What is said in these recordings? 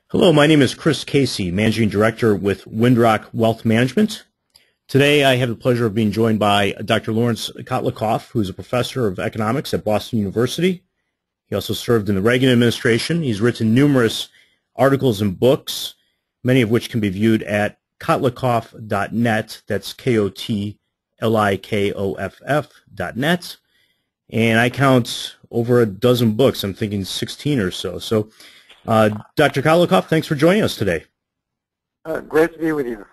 Hello, my name is Chris Casey, Managing Director with WindRock Wealth Management. Today I have the pleasure of being joined by Dr. Laurence Kotlikoff, who is a professor of economics at Boston University. He also served in the Reagan administration. He's written numerous articles and books, many of which can be viewed at kotlikoff.net. That's KOTLIKOFF.net. And I count over a dozen books. I'm thinking 16 or so. So, Dr. Kotlikoff, thanks for joining us today. Great to be with you.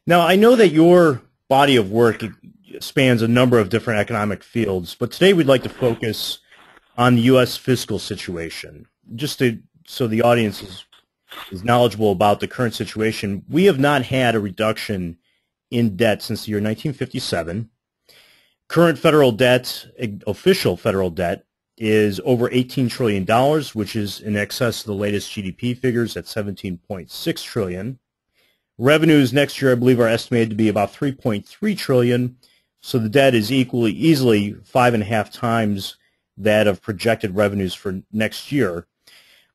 Now, I know that your body of work spans a number of different economic fields, but today we'd like to focus on the U.S. fiscal situation. So the audience is knowledgeable about the current situation. We have not had a reduction in debt since the year 1957. Current federal debt, official federal debt, is over $18 trillion, which is in excess of the latest GDP figures at $17.6 trillion. Revenues next year, I believe, are estimated to be about $3.3 trillion, so the debt is easily 5.5 times that of projected revenues for next year.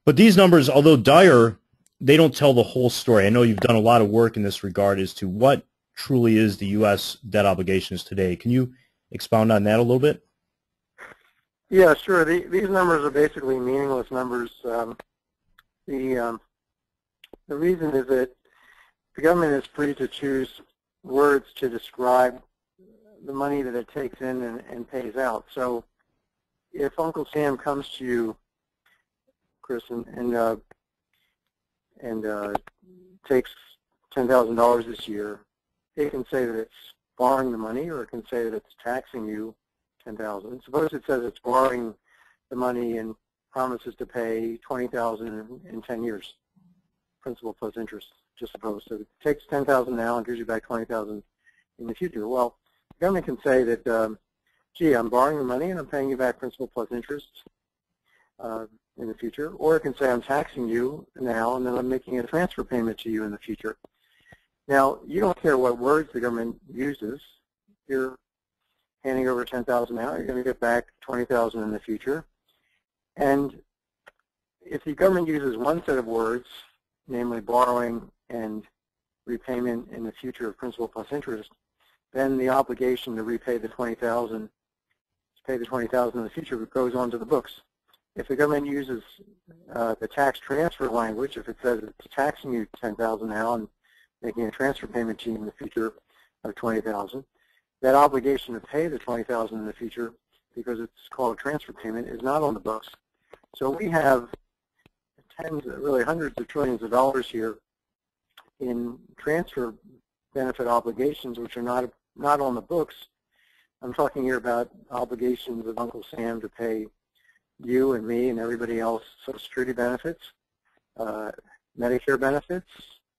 But these numbers, although dire, they don't tell the whole story. I know you've done a lot of work in this regard as to what truly is the U.S. debt obligations today. Can you expound on that a little bit? Yeah, sure. These numbers are basically meaningless numbers. The reason is that the government is free to choose words to describe the money that it takes in and pays out. So if Uncle Sam comes to you, Chris, and takes $10,000 this year, it can say that it's borrowing the money, or it can say that it's taxing you $10,000. Suppose it says it's borrowing the money and promises to pay $20,000 in 10 years, principal plus interest. Just suppose. So it takes $10,000 now and gives you back $20,000 in the future. Well, the government can say that, gee, I'm borrowing the money and I'm paying you back principal plus interest in the future. Or it can say I'm taxing you now and then I'm making a transfer payment to you in the future. Now, you don't care what words the government uses. You're handing over $10,000 now, you're going to get back $20,000 in the future. And if the government uses one set of words, namely borrowing and repayment in the future of principal plus interest, then the obligation to repay the $20,000, to pay the $20,000 in the future, goes onto the books. If the government uses the tax transfer language, if it says it's taxing you $10,000 now and making a transfer payment to you in the future of $20,000, that obligation to pay the $20,000 in the future, because it's called a transfer payment, is not on the books. So we have really hundreds of trillions of dollars here in transfer benefit obligations, which are not on the books. I'm talking here about obligations of Uncle Sam to pay you and me and everybody else Social Security benefits, Medicare benefits,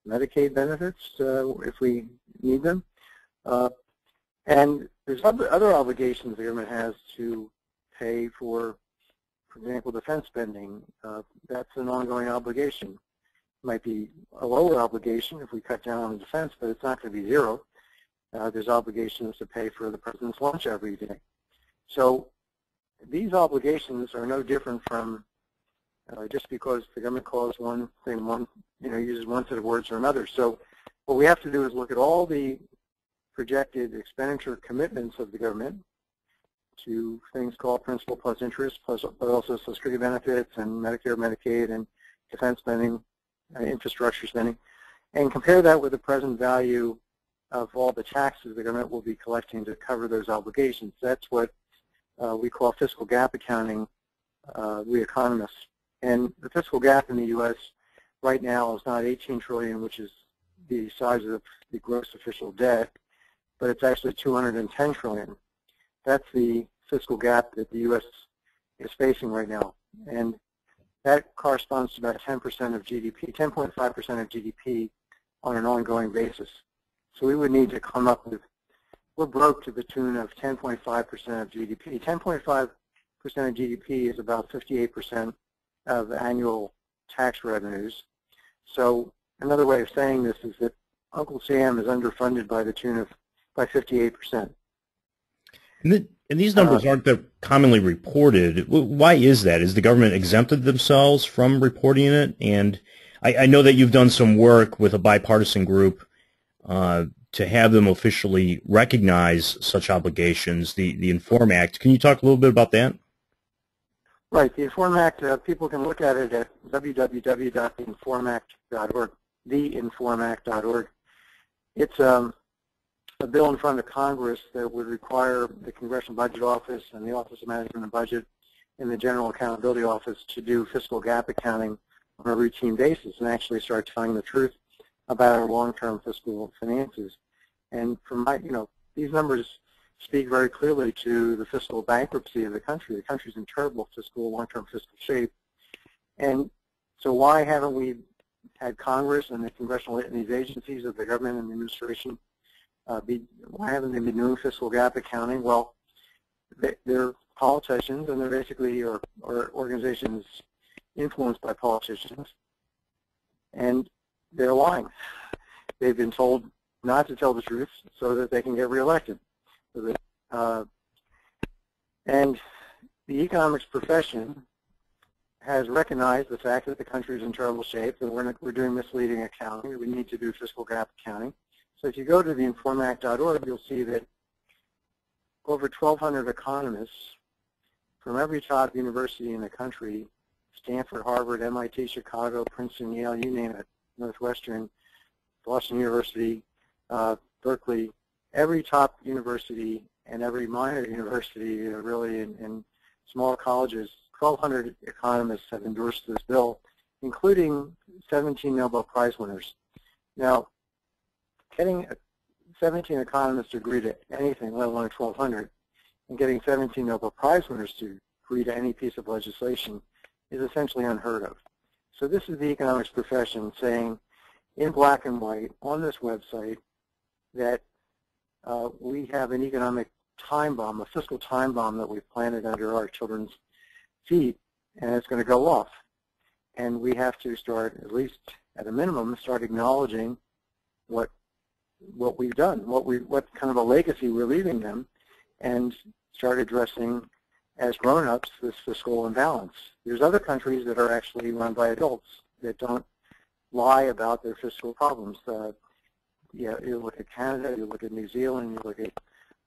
Medicaid benefits if we need them. And there's other obligations the government has to pay for example, defense spending. That's an ongoing obligation. It might be a lower obligation if we cut down on defense, but it's not going to be zero. There's obligations to pay for the president's lunch every day. So these obligations are no different from just because the government calls one thing uses one set of words or another. So what we have to do is look at all the projected expenditure commitments of the government to things called principal plus interest, but also Social Security benefits and Medicare, Medicaid, and defense spending, infrastructure spending, and compare that with the present value of all the taxes the government will be collecting to cover those obligations. That's what we call fiscal gap accounting, we economists. And the fiscal gap in the U.S. right now is not $18 trillion, which is the size of the gross official debt, but it's actually $210 trillion. That's the fiscal gap that the U.S. is facing right now. And that corresponds to about 10% of GDP, 10.5% of GDP on an ongoing basis. So we would need to come up with, we're broke to the tune of 10.5% of GDP. 10.5% of GDP is about 58% of annual tax revenues. So another way of saying this is that Uncle Sam is underfunded by the tune of, by 58%. And these numbers aren't that commonly reported. Why is that? Is the government exempted themselves from reporting it? And I know that you've done some work with a bipartisan group to have them officially recognize such obligations, the INFORM Act. Can you talk a little bit about that? Right. The INFORM Act, people can look at it at www.informact.org, theinformact.org. It's a bill in front of Congress that would require the Congressional Budget Office and the Office of Management and Budget and the General Accountability Office to do fiscal gap accounting on a routine basis and actually start telling the truth about our long-term fiscal finances. And from my, these numbers speak very clearly to the fiscal bankruptcy of the country. The country's in terrible long-term fiscal shape. And so why haven't we had Congress and the congressional and these agencies of the government and the administration, why haven't they been doing fiscal gap accounting? Well, they're politicians, and they're basically or organizations influenced by politicians, and they're lying. They've been told not to tell the truth so that they can get reelected. And the economics profession has recognized the fact that the country is in terrible shape, that we're doing misleading accounting, that we need to do fiscal gap accounting. So if you go to the informact.org, you'll see that over 1,200 economists from every top university in the country, Stanford, Harvard, MIT, Chicago, Princeton, Yale, you name it, Northwestern, Boston University, Berkeley, every top university and every minor university really in small colleges, 1,200 economists have endorsed this bill, including 17 Nobel Prize winners. Now, getting 17 economists to agree to anything, let alone 1,200, and getting 17 Nobel Prize winners to agree to any piece of legislation is essentially unheard of. So this is the economics profession saying in black and white on this website that we have an economic time bomb, a fiscal time bomb that we've planted under our children's feet, and it's going to go off. And we have to start, at least at a minimum, start acknowledging what we've done, what kind of a legacy we're leaving them, and start addressing as grown-ups this fiscal imbalance. There's other countries that are actually run by adults that don't lie about their fiscal problems. You look at Canada, you look at New Zealand, you look at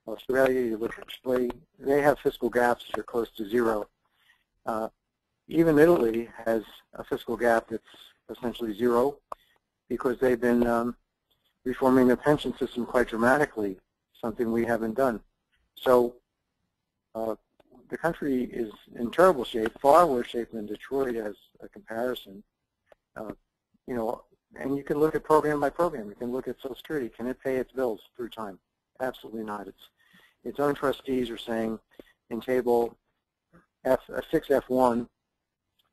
Australia, you look at Chile. They have fiscal gaps that are close to zero. Even Italy has a fiscal gap that's essentially zero because they've been reforming their pension system quite dramatically, something we haven't done. So the country is in terrible shape, far worse shape than Detroit as a comparison. And you can look at program by program. You can look at Social Security. Can it pay its bills through time? Absolutely not. Its own trustees are saying in table 6F1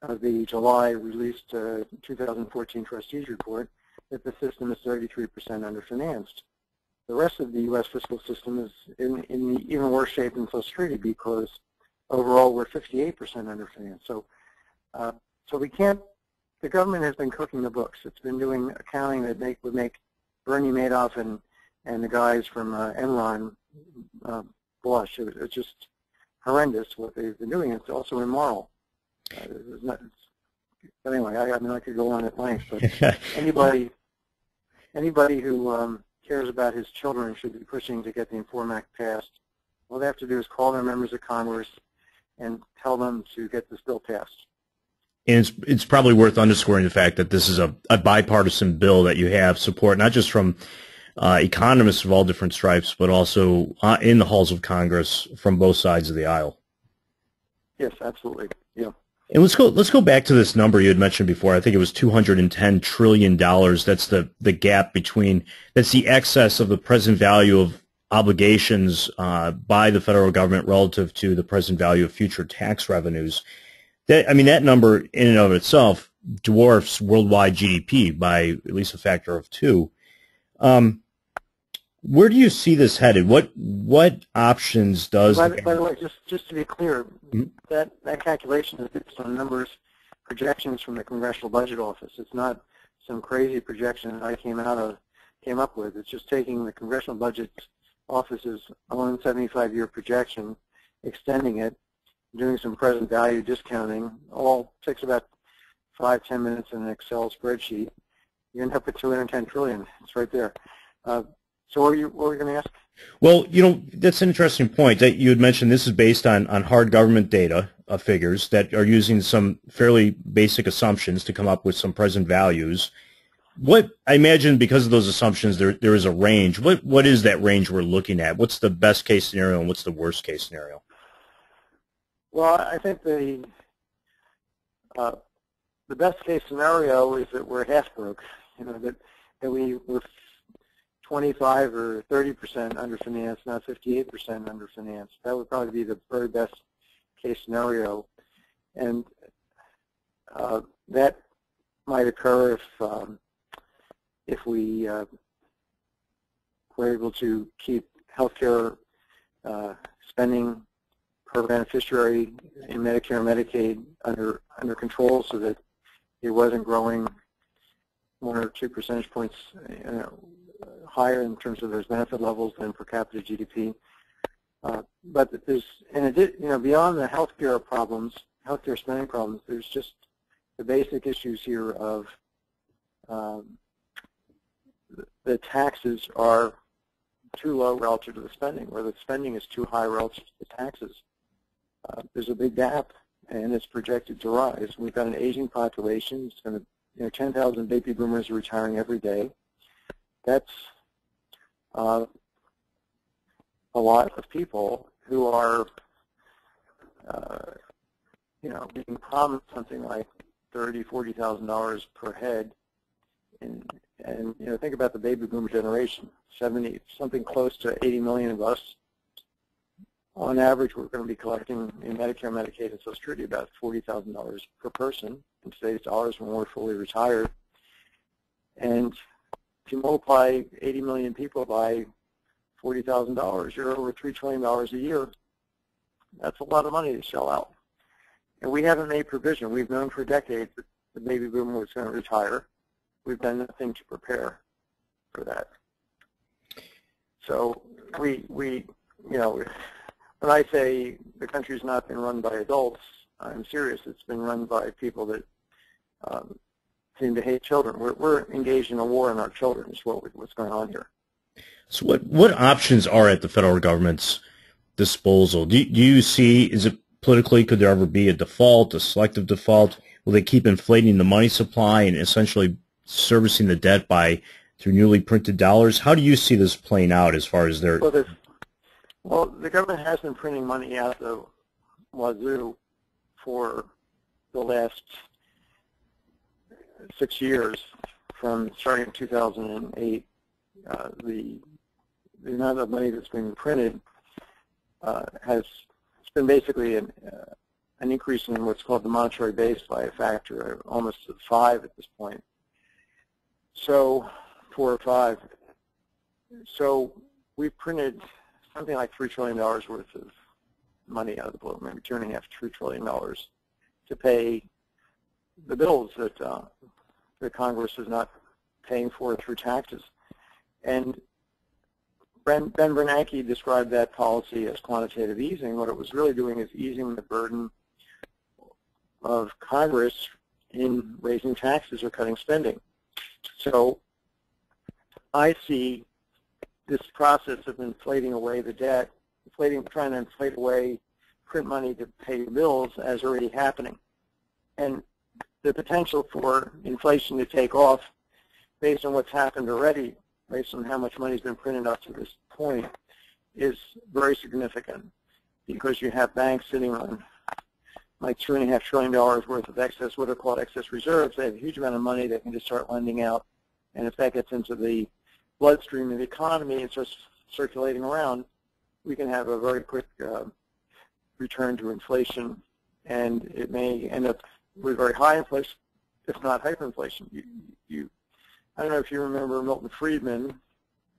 of the July released 2014 trustees report that the system is 33% underfinanced. The rest of the U.S. fiscal system is in even worse shape than Social Security because overall we're 58% underfinanced. So we can't. The government has been cooking the books. It's been doing accounting that would make Bernie Madoff and the guys from Enron blush. It's just horrendous what they've been doing. It's also immoral. But anyway, I could go on at length. But anybody who cares about his children should be pushing to get the INFORM Act passed. All they have to do is call their members of Congress and tell them to get this bill passed. And it's probably worth underscoring the fact that this is a bipartisan bill that you have support, not just from economists of all different stripes, but also in the halls of Congress from both sides of the aisle. Yes, absolutely. Yeah. And let's go back to this number you had mentioned before. I think it was $210 trillion. That's the gap between, that's the excess of the present value of obligations by the federal government relative to the present value of future tax revenues. That number in and of itself dwarfs worldwide GDP by at least a factor of 2. Where do you see this headed? What options does? By the way, just to be clear, that calculation is based on numbers, projections from the Congressional Budget Office. It's not some crazy projection that I came up with. It's just taking the Congressional Budget Office's own 75-year projection, extending it, doing some present value discounting. All takes about 5-10 minutes in an Excel spreadsheet, you end up with 210 trillion. It's right there. So what were you going to ask? Well, that's an interesting point that you had mentioned. This is based on hard government data figures that are using some fairly basic assumptions to come up with some present values. What I imagine, because of those assumptions, there is a range. What is that range we're looking at? What's the best case scenario and what's the worst case scenario? Well, I think the best case scenario is that we're half broke. That we're 25 or 30% underfinanced, not 58% underfinanced. That would probably be the very best case scenario, and that might occur if we were able to keep healthcare spending per beneficiary in Medicare and Medicaid under control, so that it wasn't growing 1 or 2 percentage points higher in terms of those benefit levels than per capita GDP. But there's, beyond the healthcare problems, healthcare spending problems, there's just the basic issues here of the taxes are too low relative to the spending, or the spending is too high relative to the taxes. There's a big gap, and it's projected to rise. We've got an aging population. It's going to, 10,000 baby boomers are retiring every day. That's a lot of people who are, being promised something like $30,000, $40,000 per head, and think about the baby boomer generation. Something close to 80 million of us. On average, we're going to be collecting in Medicare, Medicaid, and Social Security about $40,000 per person in today's dollars when we're fully retired. And if you multiply 80 million people by $40,000, you're over $3 trillion a year. That's a lot of money to shell out. And we haven't made provision. We've known for decades that the baby boomer was going to retire. We've done nothing to prepare for that. So when I say the country's not been run by adults, I'm serious. It's been run by people that seem to hate children. We're engaged in a war on our children is what's going on here. So what options are at the federal government's disposal? Do you see, is it politically, could there ever be a default, a selective default? Will they keep inflating the money supply and essentially servicing the debt through newly printed dollars? How do you see this playing out as far as their... Well, the government has been printing money out the wazoo for the last 6 years, from starting in 2008. The amount of money that's been printed it's been basically an increase in what's called the monetary base by a factor of almost 5 at this point. So 4 or 5. So we've printed something like $3 trillion worth of money out of the blue, maybe $2.5 to $3 trillion to pay the bills that the Congress is not paying for through taxes. And Ben Bernanke described that policy as quantitative easing. What it was really doing is easing the burden of Congress in raising taxes or cutting spending. So I see this process of inflating away the debt, trying to inflate away print money to pay bills as already happening. And the potential for inflation to take off based on what's happened already, based on how much money has been printed up to this point, is very significant, because you have banks sitting on like $2.5 trillion worth of excess, what are called excess reserves. They have a huge amount of money they can just start lending out. And if that gets into the bloodstream of the economy and starts circulating around, we can have a very quick return to inflation, and it may end up with very high inflation, if not hyperinflation. I don't know if you remember Milton Friedman,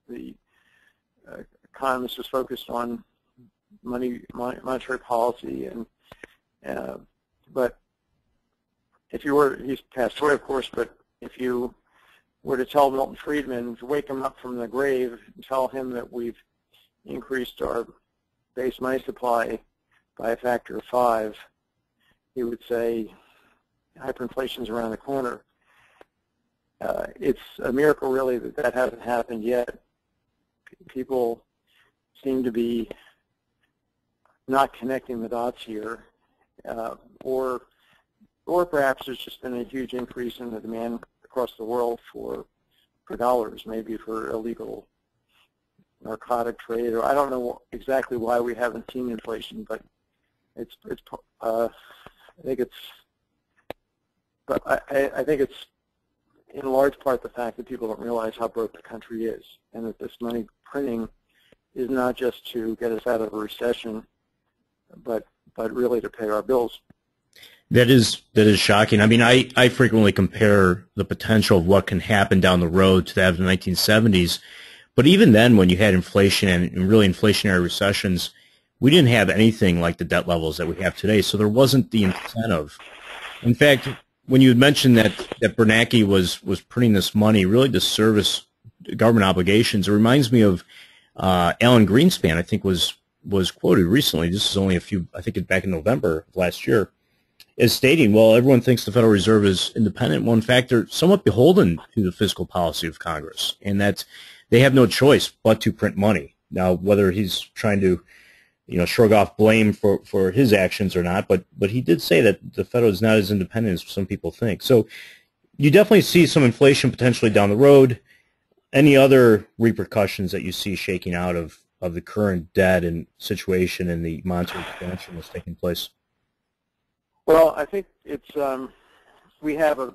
the economist, was focused on monetary policy, but if you were, he's passed away, of course, but if you were to tell Milton Friedman, to wake him up from the grave and tell him that we've increased our base money supply by a factor of 5, he would say, hyperinflation is around the corner. It's a miracle, really, that that hasn't happened yet. People seem to be not connecting the dots here, or perhaps there's just been a huge increase in the demand across the world for dollars, maybe for illegal narcotic trade, or I don't know exactly why we haven't seen inflation, but I think it's in large part the fact that people don't realize how broke the country is, and that this money printing is not just to get us out of a recession, but really to pay our bills. That is shocking. I mean, I frequently compare the potential of what can happen down the road to that of the 1970s. But even then, when you had inflation and really inflationary recessions, we didn't have anything like the debt levels that we have today. So there wasn't the incentive. In fact, when you had mentioned that Bernanke was printing this money really to service government obligations, it reminds me of Alan Greenspan, I think was quoted recently. This is only I think back in November of last year, as stating, well, everyone thinks the Federal Reserve is independent. Well, in fact, they're somewhat beholden to the fiscal policy of Congress, and that they have no choice but to print money. Now, whether he's trying to, shrug off blame for his actions or not, but he did say that the Fed is not as independent as some people think. So you definitely see some inflation potentially down the road. Any other repercussions that you see shaking out of the current debt and situation and the monetary expansion that's taking place? Well, I think it's we have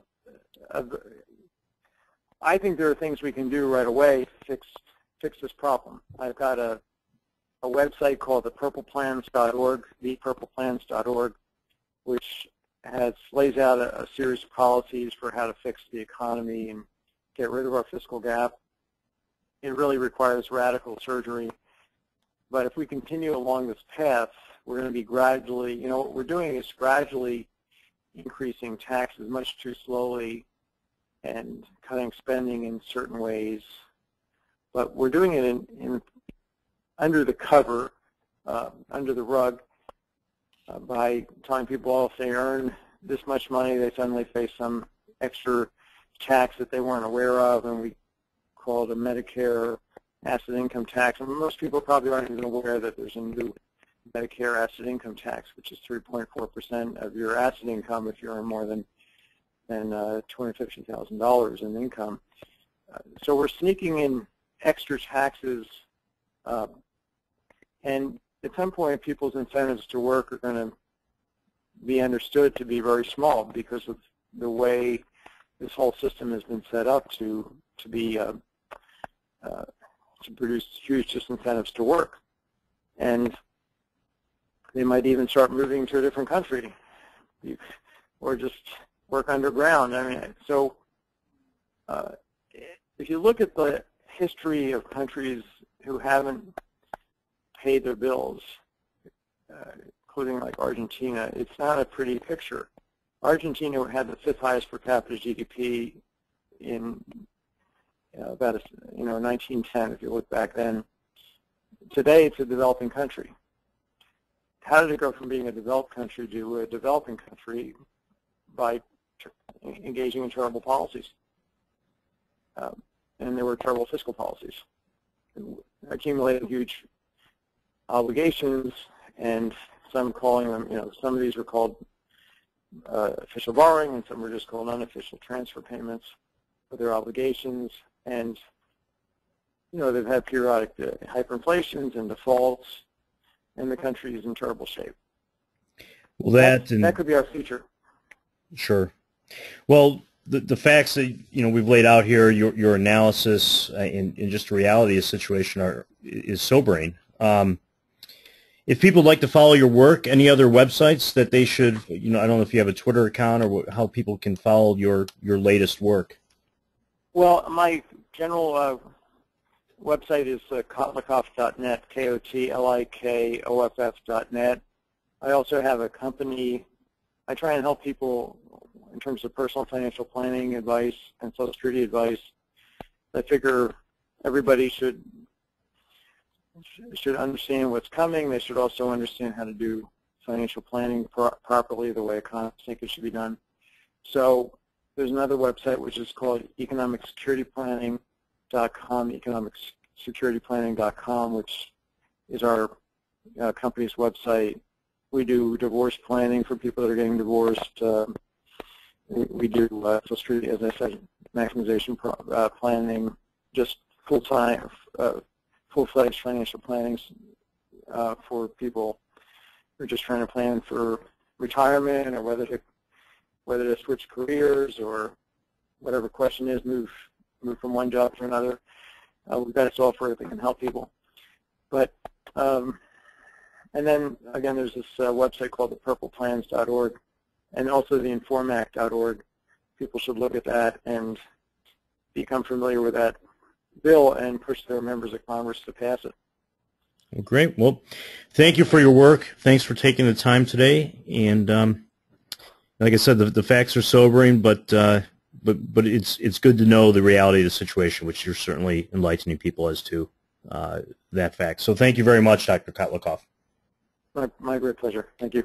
I think there are things we can do right away to fix this problem. I've got a website called thepurpleplans.org, thepurpleplans.org, which lays out a series of policies for how to fix the economy and get rid of our fiscal gap. It really requires radical surgery. But if we continue along this path, we're going to be gradually, what we're doing is gradually increasing taxes much too slowly and cutting spending in certain ways. But we're doing it in under the cover, under the rug, by telling people, well, if they earn this much money, they suddenly face some extra tax that they weren't aware of, and we call it a Medicare asset income tax. And most people probably aren't even aware that there's a new Medicare asset income tax, which is 3.4% of your asset income if you earn more than $250,000 in income. So we're sneaking in extra taxes, and at some point people's incentives to work are going to be understood to be very small because of the way this whole system has been set up to produce huge disincentives to work. And they might even start moving to a different country or just work underground. I mean, so if you look at the history of countries who haven't paid their bills, including like Argentina, it's not a pretty picture. Argentina had the 5th highest per capita GDP in about 1910, if you look back then. Today, it's a developing country. How did it go from being a developed country to a developing country? By engaging in terrible policies. And there were terrible fiscal policies, accumulating huge obligations, and some calling them, some of these were called official borrowing, and some were just called unofficial transfer payments for their obligations. And, they've had periodic hyperinflations and defaults, and the country is in terrible shape. Well, that could be our future. Sure. Well, the facts that we've laid out here, your analysis, and just the reality of the situation is sobering. If people would like to follow your work, any other websites that they should, I don't know if you have a Twitter account or how people can follow your latest work. Well, my general website is kotlikoff.net, KOTLIKOFF.net. I also have a company. I try and help people in terms of personal financial planning advice and Social Security advice. I figure everybody should understand what's coming. They should also understand how to do financial planning properly, the way economists think it should be done. So there's another website which is called economicsecurityplanning.com, economicsecurityplanning.com, which is our company's website. We do divorce planning for people that are getting divorced. We do Social Security, as I said, maximization planning, just full-time, full-fledged financial planning for people who are just trying to plan for retirement or whether to switch careers or whatever question is, move from one job to another. We've got a software that can help people. But and then again, there's this website called thepurpleplans.org, and also the informact.org. People should look at that and become familiar with that bill and push their members of Congress to pass it. Well, great. Well, thank you for your work. Thanks for taking the time today. And like I said, the facts are sobering, but it's good to know the reality of the situation, which you're certainly enlightening people as to that fact. So thank you very much, Dr. Kotlikoff. My great pleasure. Thank you.